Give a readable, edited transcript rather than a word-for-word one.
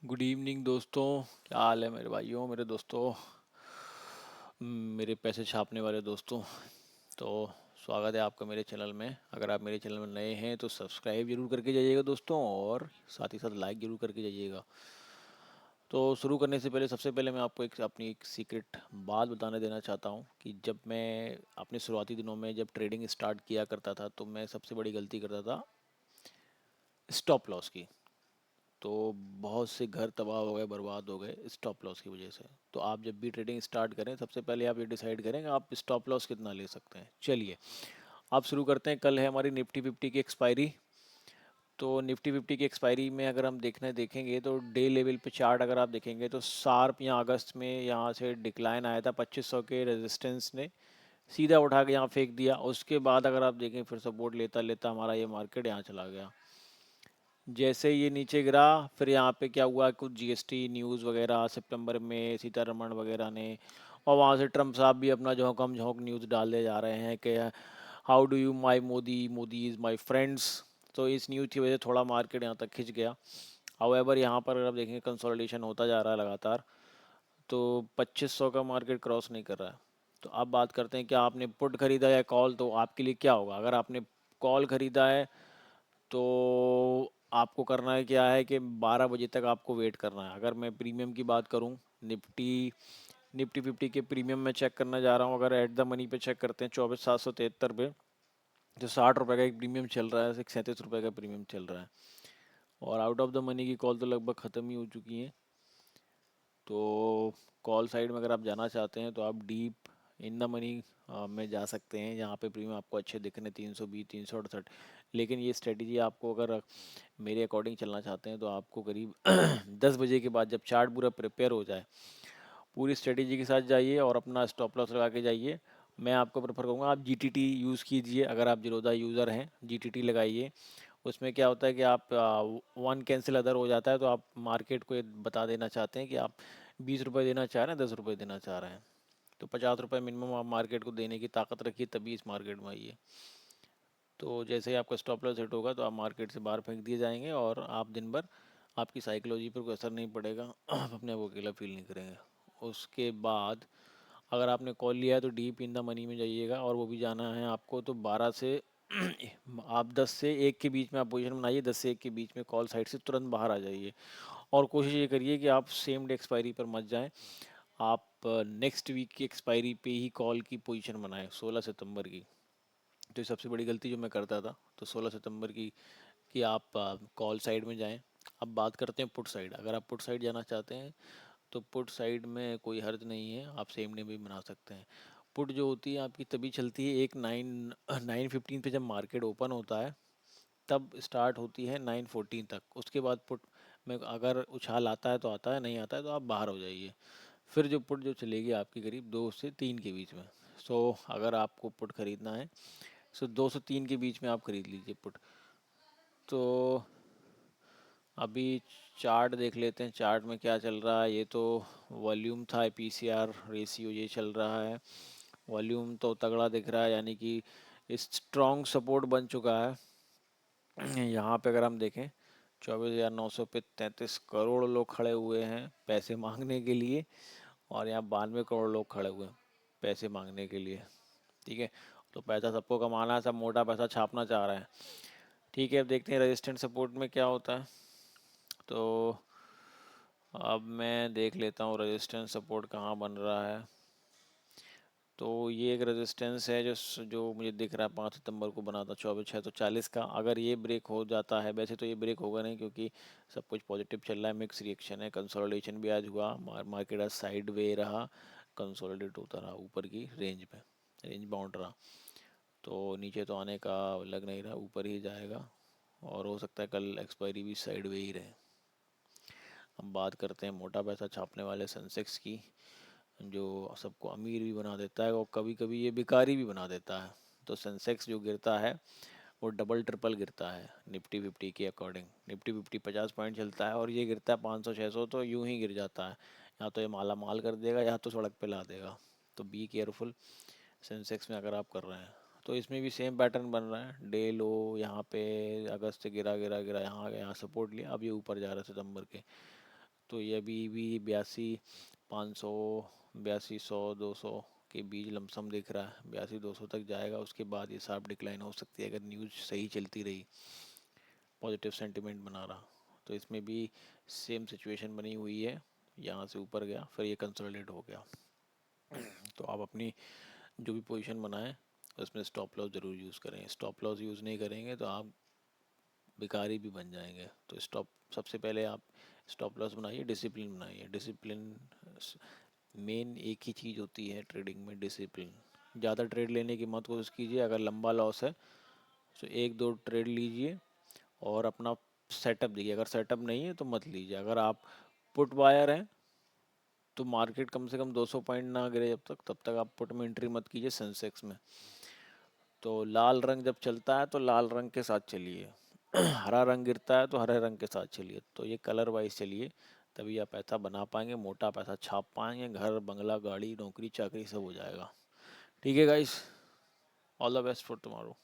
Good evening दोस्तों। क्या हाल है मेरे भाइयों, मेरे दोस्तों, मेरे पैसे छापने वाले दोस्तों। तो स्वागत है आपका मेरे चैनल में। अगर आप मेरे चैनल में नए हैं तो सब्सक्राइब जरूर करके जाइएगा दोस्तों, और साथ ही साथ लाइक जरूर करके जाइएगा। तो शुरू करने से पहले सबसे पहले मैं आपको अपनी एक सीक्रेट बात बताने देना चाहता हूँ कि जब मैं अपने शुरुआती दिनों में जब ट्रेडिंग स्टार्ट किया करता था तो मैं सबसे बड़ी गलती करता था स्टॉप लॉस की। तो बहुत से घर तबाह हो गए, बर्बाद हो गए स्टॉप लॉस की वजह से। तो आप जब भी ट्रेडिंग स्टार्ट करें सबसे पहले आप ये डिसाइड करें कि आप स्टॉप लॉस कितना ले सकते हैं। चलिए आप शुरू करते हैं। कल है हमारी निफ्टी फिफ्टी की एक्सपायरी। तो निफ्टी फिफ्टी की एक्सपायरी में अगर हम देखेंगे तो डे लेवल पे चार्ट अगर आप देखेंगे तो शार्प यहाँ अगस्त में यहाँ से डिक्लाइन आया था 2500 के रेजिस्टेंस ने सीधा उठा के यहाँ फेंक दिया। उसके बाद अगर आप देखें फिर सपोर्ट लेता लेता हमारा ये मार्केट यहाँ चला गया। जैसे ये नीचे गिरा फिर यहाँ पे क्या हुआ, कुछ जीएसटी न्यूज़ वगैरह सितंबर में सीतारमण वगैरह ने, और वहाँ से ट्रम्प साहब भी अपना झोंकम झोंक न्यूज़ डालते जा रहे हैं कि how do you my Modi, Modi is my friends. तो इस न्यूज़ की वजह से थोड़ा मार्केट यहाँ तक खिंच गया। हाउएवर यहाँ पर अगर आप देखेंगे कंसोलिडेशन होता जा रहा है लगातार। तो 2500 का मार्केट क्रॉस नहीं कर रहा है। तो अब बात करते हैं कि आपने पुट खरीदा या कॉल, तो आपके लिए क्या होगा। अगर आपने कॉल खरीदा है तो आपको करना है क्या है कि 12 बजे तक आपको वेट करना है। अगर मैं प्रीमियम की बात करूं, निफ्टी निफ्टी फिफ्टी के प्रीमियम में चेक करना जा रहा हूं। अगर एट द मनी पे चेक करते हैं 24,773 पे, जो 60 रुपये का एक प्रीमियम चल रहा है, 37 रुपये का प्रीमियम चल रहा है। और आउट ऑफ द मनी की कॉल तो लगभग ख़त्म ही हो चुकी है। तो कॉल साइड में अगर आप जाना चाहते हैं तो आप डीप इन द मनी में जा सकते हैं, जहाँ पे प्रीमियम आपको अच्छे दिख रहे हैं 320, 368। लेकिन ये स्ट्रेटजी आपको अगर मेरे अकॉर्डिंग चलना चाहते हैं तो आपको करीब 10 बजे के बाद जब चार्ट पूरा प्रिपेयर हो जाए, पूरी स्ट्रेटजी के साथ जाइए और अपना स्टॉप लॉस लगा के जाइए। मैं आपको प्रेफर करूँगा आप जीटीटी यूज़ कीजिए। अगर आप जीरोधा यूज़र हैं जीटीटी लगाइए। उसमें क्या होता है कि आप वन कैंसिल अदर हो जाता है, तो आप मार्केट को ये बता देना चाहते हैं कि आप 20 रुपये देना चाह रहे हैं, 10 रुपये देना चाह रहे हैं। तो 50 रुपये मिनिमम आप मार्केट को देने की ताकत रखिए, तभी इस मार्केट में आइए। तो जैसे ही आपका स्टॉप लॉस हिट होगा तो आप मार्केट से बाहर फेंक दिए जाएंगे, और आप दिन भर आपकी साइकोलॉजी पर कोई असर नहीं पड़ेगा। आप अपने आप को अकेला फील नहीं करेंगे। उसके बाद अगर आपने कॉल लिया है तो डीप इन द मनी में जाइएगा, और वो भी जाना है आपको तो 12 से आप 10 से 1 के बीच में आप पोजीशन बनाइए। 10 से 1 के बीच में कॉल साइड से तुरंत बाहर आ जाइए। और कोशिश ये करिए कि आप सेम डे एक्सपायरी पर मत जाएं। आप नेक्स्ट वीक की एक्सपायरी पे ही कॉल की पोजीशन बनाएं, 16 सितंबर की। तो ये सबसे बड़ी गलती जो मैं करता था। तो 16 सितंबर की कि आप कॉल साइड में जाएं। अब बात करते हैं पुट साइड। अगर आप पुट साइड जाना चाहते हैं तो पुट साइड में कोई हर्ज नहीं है, आप सेम डे भी बना सकते हैं। पुट जो होती है आपकी तभी चलती है, एक 9:15 पे जब मार्केट ओपन होता है तब स्टार्ट होती है 9:14 तक। उसके बाद पुट में अगर उछाल आता है तो आता है, नहीं आता है तो आप बाहर हो जाइए। फिर जो पुट जो चलेगी आपकी करीब 2 से 3 के बीच में। सो अगर आपको पुट खरीदना है, सो 2 से 3 के बीच में आप खरीद लीजिए पुट। तो अभी चार्ट देख लेते हैं, चार्ट में क्या चल रहा है। ये तो वॉल्यूम था, पीसीआर रेशियो ये चल रहा है। वॉल्यूम तो तगड़ा दिख रहा है, यानी कि स्ट्रॉन्ग सपोर्ट बन चुका है। यहाँ पे अगर हम देखें 24,900 पे 33 करोड़ लोग खड़े हुए हैं पैसे मांगने के लिए, और यहाँ 92 करोड़ लोग खड़े हुए हैं पैसे मांगने के लिए। ठीक है, तो पैसा सबको कमाना है, सब मोटा पैसा छापना चाह रहे हैं। ठीक है, अब देखते हैं रेजिस्टेंट सपोर्ट में क्या होता है। तो अब मैं देख लेता हूँ रेजिस्टेंस सपोर्ट कहाँ बन रहा है। तो ये एक रेजिस्टेंस है जो जो मुझे दिख रहा है 5 सितंबर को बना था 24,640 का। अगर ये ब्रेक हो जाता है, वैसे तो ये ब्रेक होगा नहीं क्योंकि सब कुछ पॉजिटिव चल रहा है, मिक्स रिएक्शन है। कंसोलिडेशन भी आज हुआ, मार्केट आज साइड वे रहा, कंसोलिडेट होता रहा ऊपर की रेंज पे, रेंज बाउंड रहा। तो नीचे तो आने का लग नहीं रहा, ऊपर ही जाएगा, और हो सकता है कल एक्सपायरी भी साइड वे ही रहे। हम बात करते हैं मोटा पैसा छापने वाले सेंसेक्स की, जो सबको अमीर भी बना देता है और कभी कभी ये भिखारी भी बना देता है। तो सेंसेक्स जो गिरता है वो डबल ट्रिपल गिरता है निफ्टी फिफ्टी के अकॉर्डिंग। निफ्टी फिफ्टी 50 पॉइंट चलता है और ये गिरता है 500 600, तो यूं ही गिर जाता है। या तो ये माला माल कर देगा या तो सड़क पे ला देगा। तो बी केयरफुल सेंसेक्स में अगर आप कर रहे हैं। तो इसमें भी सेम पैटर्न बन रहा है, डे लो यहाँ पे अगस्त से गिरा गिरा गिरा, यहाँ गया, यहाँ सपोर्ट लिया, अब ये ऊपर जा रहा है सितंबर के। तो ये अभी भी 82 500 8200 200 के बीच लमसम दिख रहा है। 82 200 तक जाएगा, उसके बाद ये शार्प डिक्लाइन हो सकती है अगर न्यूज़ सही चलती रही, पॉजिटिव सेंटिमेंट बना रहा। तो इसमें भी सेम सिचुएशन बनी हुई है, यहाँ से ऊपर गया फिर ये कंसोलिडेट हो गया। तो आप अपनी जो भी पोजीशन बनाएं उसमें स्टॉप लॉस ज़रूर यूज़ करें। स्टॉप लॉस यूज़ नहीं करेंगे तो आप भिखारी भी बन जाएंगे। तो स्टॉप, सबसे पहले आप स्टॉप लॉस बनाइए, डिसिप्लिन बनाइए। डिसिप्लिन मेन एक ही चीज़ होती है ट्रेडिंग में, डिसिप्लिन। ज़्यादा ट्रेड लेने की मत कोशिश कीजिए, अगर लंबा लॉस है तो एक दो ट्रेड लीजिए और अपना सेटअप देखिए। अगर सेटअप नहीं है तो मत लीजिए। अगर आप पुट बायर हैं तो मार्केट कम से कम 200 पॉइंट ना गिरे जब तक, तब तक आप पुट में एंट्री मत कीजिए सेंसेक्स में। तो लाल रंग जब चलता है तो लाल रंग के साथ चलिए, हरा रंग गिरता है तो हरे रंग के साथ चलिए। तो ये कलर वाइज चलिए, तभी आप पैसा बना पाएंगे, मोटा पैसा छाप पाएंगे, घर बंगला गाड़ी नौकरी चाकरी सब हो जाएगा। ठीक है guys, all the best for tomorrow.